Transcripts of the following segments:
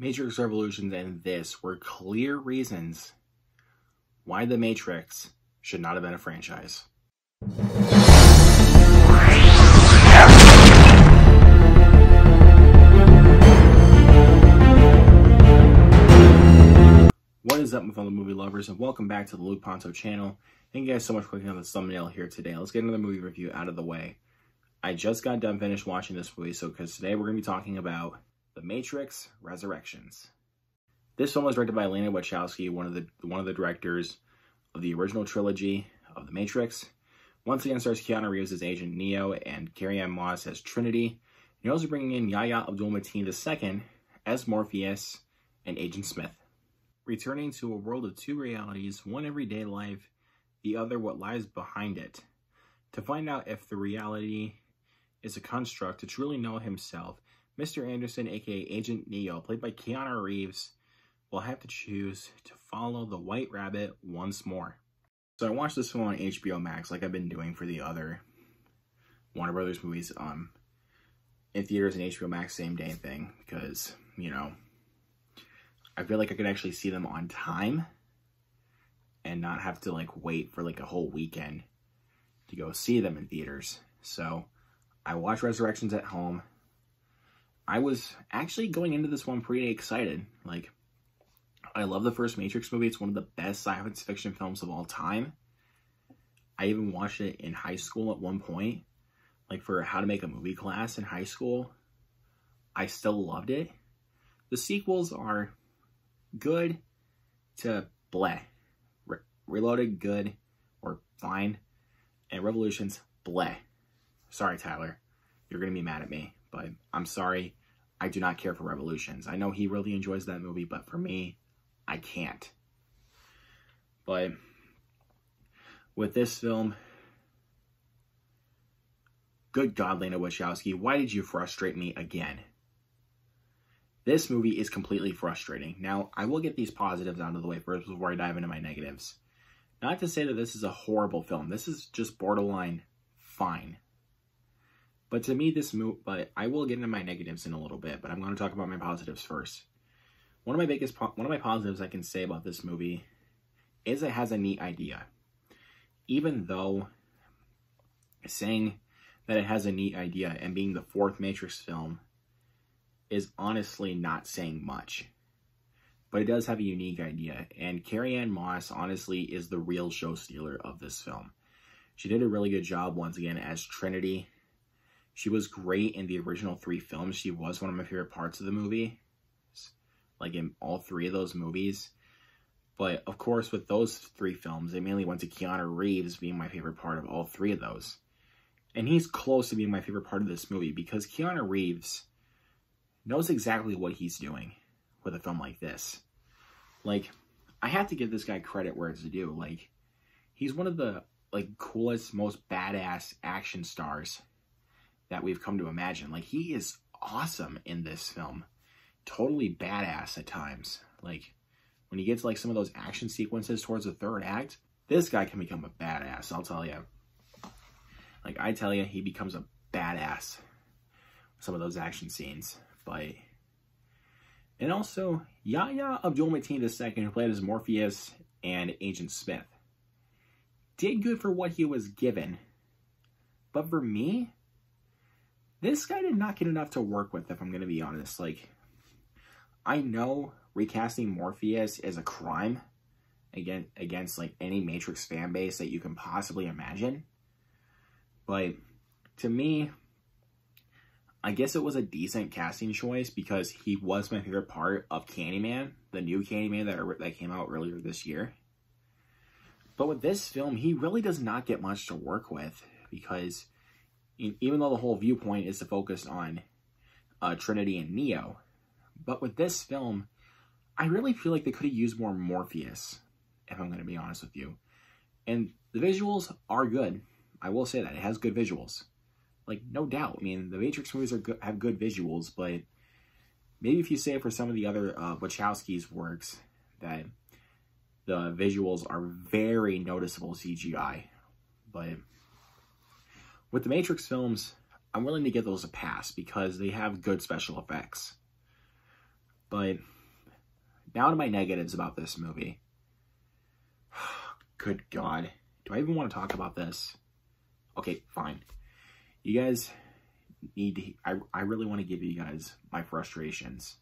Matrix Revolutions and this were clear reasons why The Matrix should not have been a franchise. What is up, my fellow movie lovers, and welcome back to the Luke Ponto channel. Thank you guys so much for clicking on the thumbnail here today. Let's get another movie review out of the way. I just got done finished watching this movie, because today we're going to be talking about The Matrix Resurrections. This film was directed by Lana Wachowiski, one of the directors of the original trilogy of The Matrix. Once again, stars Keanu Reeves as Agent Neo and Carrie as Trinity. You're also bringing in Yahya-Abdul Mateen II as Morpheus and Agent Smith. Returning to a world of two realities, one everyday life, the other what lies behind it. To find out if the reality is a construct to truly know himself, Mr. Anderson, aka Agent Neo, played by Keanu Reeves, will have to choose to follow the White Rabbit once more. So I watched this film on HBO Max like I've been doing for the other Warner Brothers movies in theaters and HBO Max same day thing, because, you know, I feel like I could actually see them on time and not have to like wait for like a whole weekend to go see them in theaters. So I watched Resurrections at home. I was actually going into this one pretty excited. Like, I love the first Matrix movie. It's one of the best science fiction films of all time. I even watched it in high school at one point, like for how to make a movie class in high school. I still loved it. The sequels are good to bleh. Reloaded, good or fine. And Revolutions, bleh. Sorry, Tyler. You're going to be mad at me, but I'm sorry. I do not care for Revolutions. I know he really enjoys that movie, but for me, I can't. But with this film, good God, Lana Wachowiski, why did you frustrate me again? This movie is completely frustrating. Now, I will get these positives out of the way first before I dive into my negatives. Not to say that this is a horrible film. This is just borderline fine. But to me, but I will get into my negatives in a little bit, but I'm going to talk about my positives first. One of my positives I can say about this movie is it has a neat idea. Even though saying that it has a neat idea and being the fourth Matrix film is honestly not saying much. But it does have a unique idea, and Carrie honestly is the real show stealer of this film. She did a really good job once again as Trinity. She was great in the original three films. She was one of my favorite parts of the movie, like in all three of those movies. But of course, with those three films, they mainly went to Keanu Reeves being my favorite part of all three of those. And he's close to being my favorite part of this movie because Keanu Reeves knows exactly what he's doing with a film like this. Like, I have to give this guy credit where it's due. Like, he's one of the like coolest, most badass action stars that we've come to imagine. Like, he is awesome in this film. Totally badass at times. Like, when he gets like some of those action sequences towards the third act, this guy can become a badass, I'll tell you. Like, I tell you, he becomes a badass with some of those action scenes. But, and also, Yahya-Abdul Mateen II, who played as Morpheus and Agent Smith, did good for what he was given. But for me, this guy did not get enough to work with, if I'm going to be honest. Like, I know recasting Morpheus is a crime against like any Matrix fan base that you can possibly imagine. But to me, I guess it was a decent casting choice because he was my favorite part of Candyman, the new Candyman that came out earlier this year. But with this film, he really does not get much to work with because even though the whole viewpoint is to focus on Trinity and Neo, but with this film, I really feel like they could have used more Morpheus, if I'm going to be honest with you. And the visuals are good. I will say that. It has good visuals. Like, no doubt. I mean, the Matrix movies have good visuals, but maybe if you say it for some of the other Wachowski's works, that the visuals are very noticeable CGI. But with the Matrix films, I'm willing to give those a pass because they have good special effects. But now to my negatives about this movie. Good God. Do I even want to talk about this? Okay, fine. You guys need to... I really want to give you guys my frustrations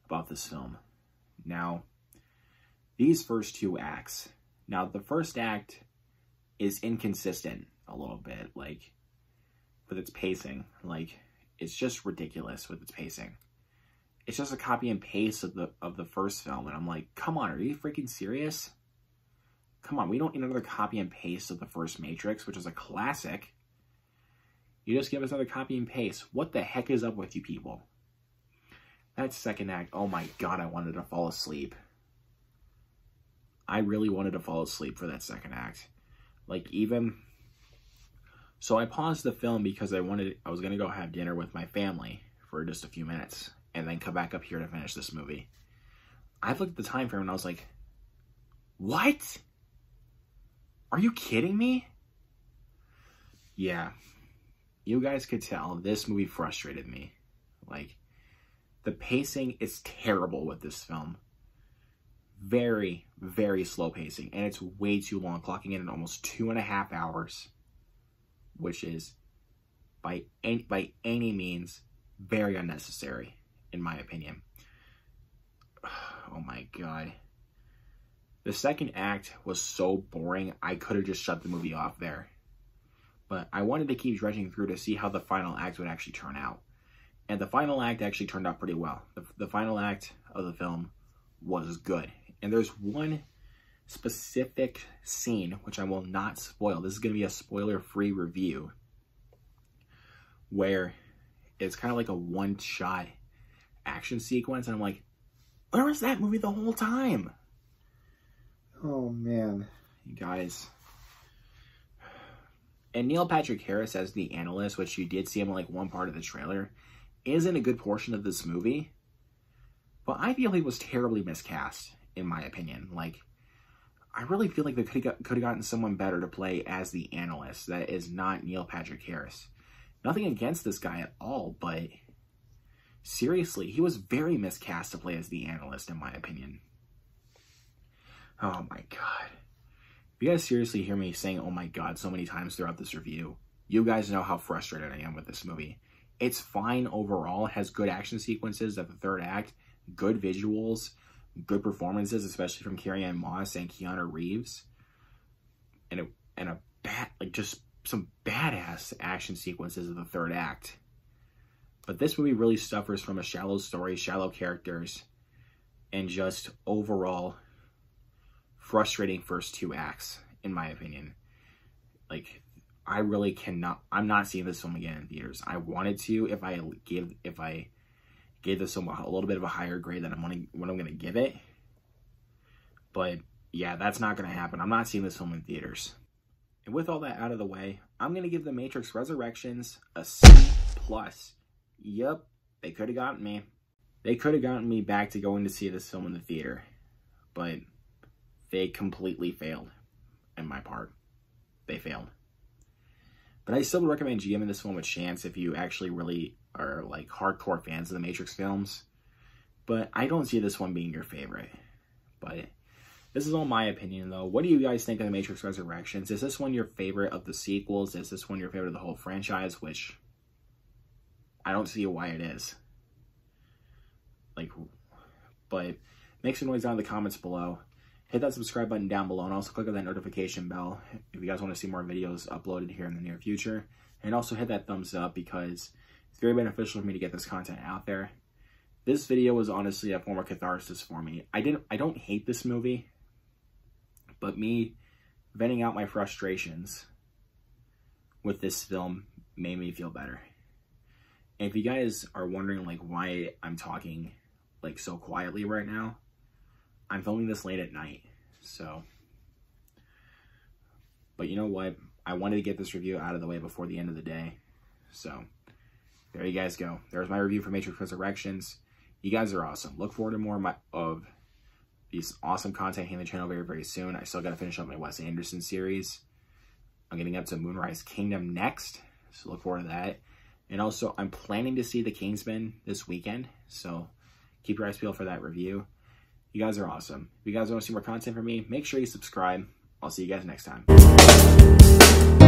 about this film. Now, these first two acts. Now, the first act is inconsistent a little bit, like, with its pacing. Like, it's just ridiculous with its pacing. It's just a copy and paste of the first film, and I'm like, come on, are you freaking serious? Come on, we don't need another copy and paste of the first Matrix, which is a classic. You just give us another copy and paste. What the heck is up with you people? That second act, oh my God, I wanted to fall asleep. I really wanted to fall asleep for that second act. Like, even... So I paused the film because I was going to go have dinner with my family for just a few minutes and then come back up here to finish this movie. I looked at the time frame and I was like, what? Are you kidding me? Yeah. You guys could tell this movie frustrated me. Like, the pacing is terrible with this film. Very, very slow pacing. And it's way too long, clocking in at almost 2.5 hours. Which is, by any means, very unnecessary, in my opinion. Oh my God. The second act was so boring, I could have just shut the movie off there. But I wanted to keep dredging through to see how the final act would actually turn out. And the final act actually turned out pretty well. The final act of the film was good. And there's one specific scene, which I will not spoil. This is going to be a spoiler-free review, where it's kind of like a one-shot action sequence, and I'm like, where was that movie the whole time? Oh, man. You guys. And Neil Patrick Harris as the analyst, which you did see him in like one part of the trailer, isn't a good portion of this movie, but I feel he was terribly miscast, in my opinion. Like, I really feel like they could have gotten someone better to play as the analyst that is not Neil Patrick Harris. Nothing against this guy at all, but seriously, he was very miscast to play as the analyst, in my opinion. Oh my God. If you guys seriously hear me saying, oh my God, so many times throughout this review, you guys know how frustrated I am with this movie. It's fine overall, has good action sequences at the third act, good visuals, good performances, especially from Carrie and Keanu Reeves, and a bad, like, just some badass action sequences of the third act. But this movie really suffers from a shallow story, shallow characters, and just overall frustrating first two acts, in my opinion. Like, I really cannot, I'm not seeing this film again in theaters. I wanted to if I gave this film a little bit of a higher grade than what I'm going to give it. But yeah, that's not going to happen. I'm not seeing this film in theaters. And with all that out of the way, I'm going to give The Matrix Resurrections a C+. Yep, they could have gotten me. They could have gotten me back to going to see this film in the theater. But they completely failed in my part. They failed. But I still recommend you giving this film a chance if you actually really are like hardcore fans of the Matrix films. But I don't see this one being your favorite. But this is all my opinion though. What do you guys think of The Matrix Resurrections? Is this one your favorite of the sequels? Is this one your favorite of the whole franchise? Which I don't see why it is. Like, but make some noise down in the comments below. Hit that subscribe button down below and also click on that notification bell if you guys want to see more videos uploaded here in the near future. And also hit that thumbs up because it's very beneficial for me to get this content out there. This video was honestly a form of catharsis for me. I don't hate this movie, but me venting out my frustrations with this film made me feel better. And if you guys are wondering like why I'm talking like so quietly right now, I'm filming this late at night, so. But you know what? I wanted to get this review out of the way before the end of the day. So, there you guys go. There's my review for Matrix Resurrections. You guys are awesome. Look forward to more of these awesome content here on the channel very, very soon. I still got to finish up my Wes Anderson series. I'm getting up to Moonrise Kingdom next, so look forward to that. And also, I'm planning to see The Kingsman this weekend, so Keep your eyes peeled for that review. You guys are awesome. If you guys want to see more content from me, make sure you subscribe. I'll see you guys next time.